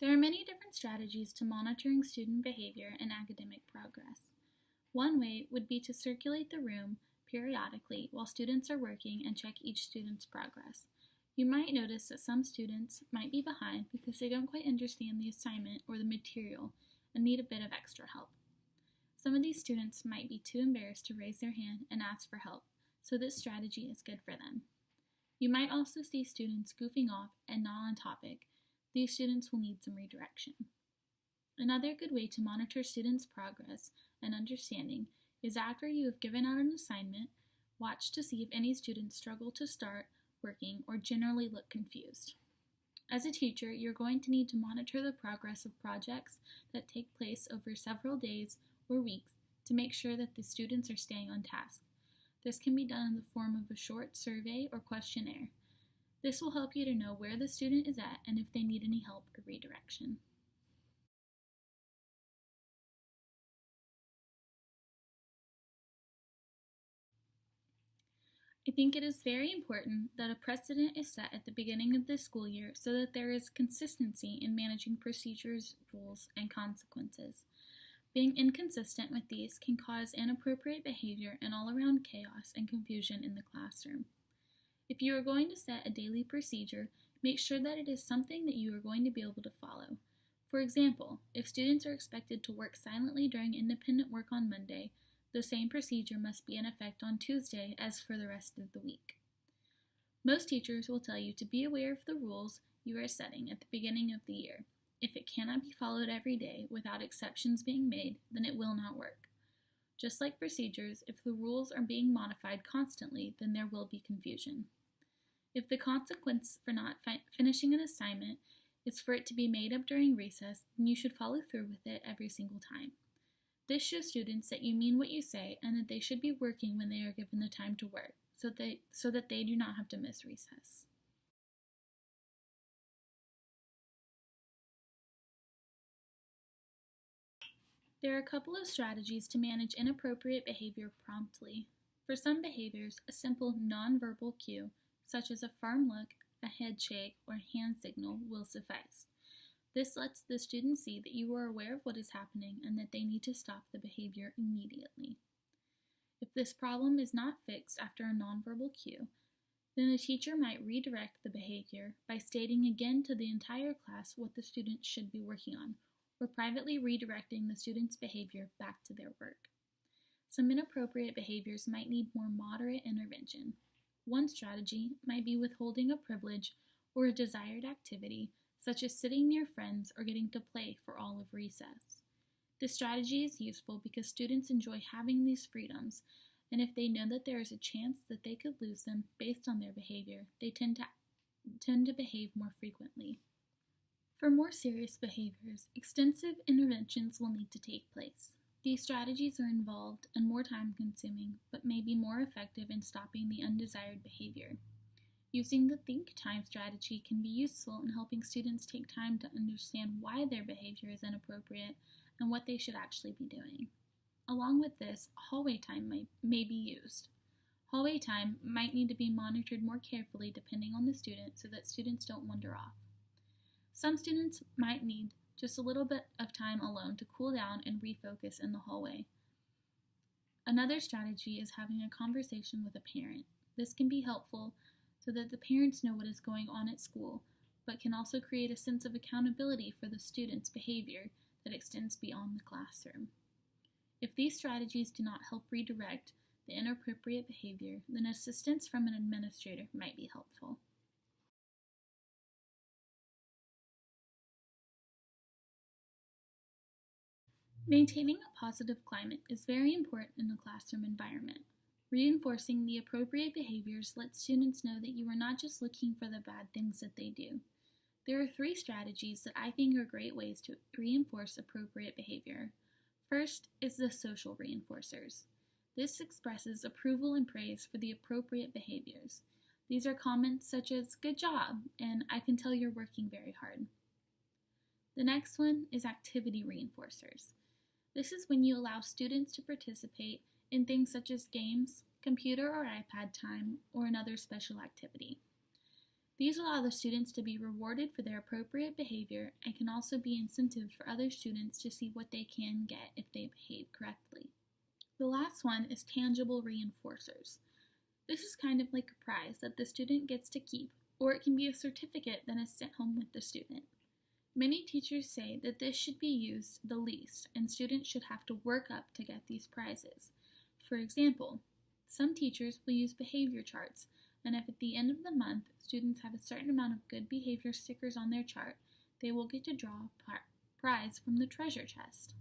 There are many different strategies to monitoring student behavior and academic progress. One way would be to circulate the room periodically while students are working and check each student's progress. You might notice that some students might be behind because they don't quite understand the assignment or the material and need a bit of extra help. Some of these students might be too embarrassed to raise their hand and ask for help, so this strategy is good for them. You might also see students goofing off and not on topic. These students will need some redirection. Another good way to monitor students' progress and understanding is after you have given out an assignment, watch to see if any students struggle to start working or generally look confused. As a teacher, you're going to need to monitor the progress of projects that take place over several days or weeks to make sure that the students are staying on task. This can be done in the form of a short survey or questionnaire. This will help you to know where the student is at and if they need any help or redirection. I think it is very important that a precedent is set at the beginning of the school year so that there is consistency in managing procedures, rules, and consequences. Being inconsistent with these can cause inappropriate behavior and all-around chaos and confusion in the classroom. If you are going to set a daily procedure, make sure that it is something that you are going to be able to follow. For example, if students are expected to work silently during independent work on Monday, the same procedure must be in effect on Tuesday as for the rest of the week. Most teachers will tell you to be aware of the rules you are setting at the beginning of the year. If it cannot be followed every day without exceptions being made, then it will not work. Just like procedures, if the rules are being modified constantly, then there will be confusion. If the consequence for not finishing an assignment is for it to be made up during recess, then you should follow through with it every single time. This shows students that you mean what you say and that they should be working when they are given the time to work, so that they do not have to miss recess. There are a couple of strategies to manage inappropriate behavior promptly. For some behaviors, a simple nonverbal cue, such as a firm look, a head shake, or hand signal, will suffice. This lets the student see that you are aware of what is happening and that they need to stop the behavior immediately. If this problem is not fixed after a nonverbal cue, then the teacher might redirect the behavior by stating again to the entire class what the student should be working on, or privately redirecting the student's behavior back to their work. Some inappropriate behaviors might need more moderate intervention. One strategy might be withholding a privilege or a desired activity, such as sitting near friends or getting to play for all of recess. This strategy is useful because students enjoy having these freedoms, and if they know that there is a chance that they could lose them based on their behavior, they tend to behave more frequently. For more serious behaviors, extensive interventions will need to take place. These strategies are involved and more time-consuming, but may be more effective in stopping the undesired behavior. Using the think time strategy can be useful in helping students take time to understand why their behavior is inappropriate and what they should actually be doing. Along with this, hallway time may be used. Hallway time might need to be monitored more carefully depending on the student so that students don't wander off. Some students might need just a little bit of time alone to cool down and refocus in the hallway. Another strategy is having a conversation with a parent. This can be helpful so that the parents know what is going on at school, but can also create a sense of accountability for the student's behavior that extends beyond the classroom. If these strategies do not help redirect the inappropriate behavior, then assistance from an administrator might be helpful. Maintaining a positive climate is very important in the classroom environment. Reinforcing the appropriate behaviors lets students know that you are not just looking for the bad things that they do. There are 3 strategies that I think are great ways to reinforce appropriate behavior. First is the social reinforcers. This expresses approval and praise for the appropriate behaviors. These are comments such as, "Good job," and "I can tell you're working very hard." The next one is activity reinforcers. This is when you allow students to participate in things such as games, computer or iPad time, or another special activity. These allow the students to be rewarded for their appropriate behavior and can also be incentive for other students to see what they can get if they behave correctly. The last one is tangible reinforcers. This is kind of like a prize that the student gets to keep, or it can be a certificate that is sent home with the student. Many teachers say that this should be used the least, and students should have to work up to get these prizes. For example, some teachers will use behavior charts, and if at the end of the month students have a certain amount of good behavior stickers on their chart, they will get to draw a prize from the treasure chest.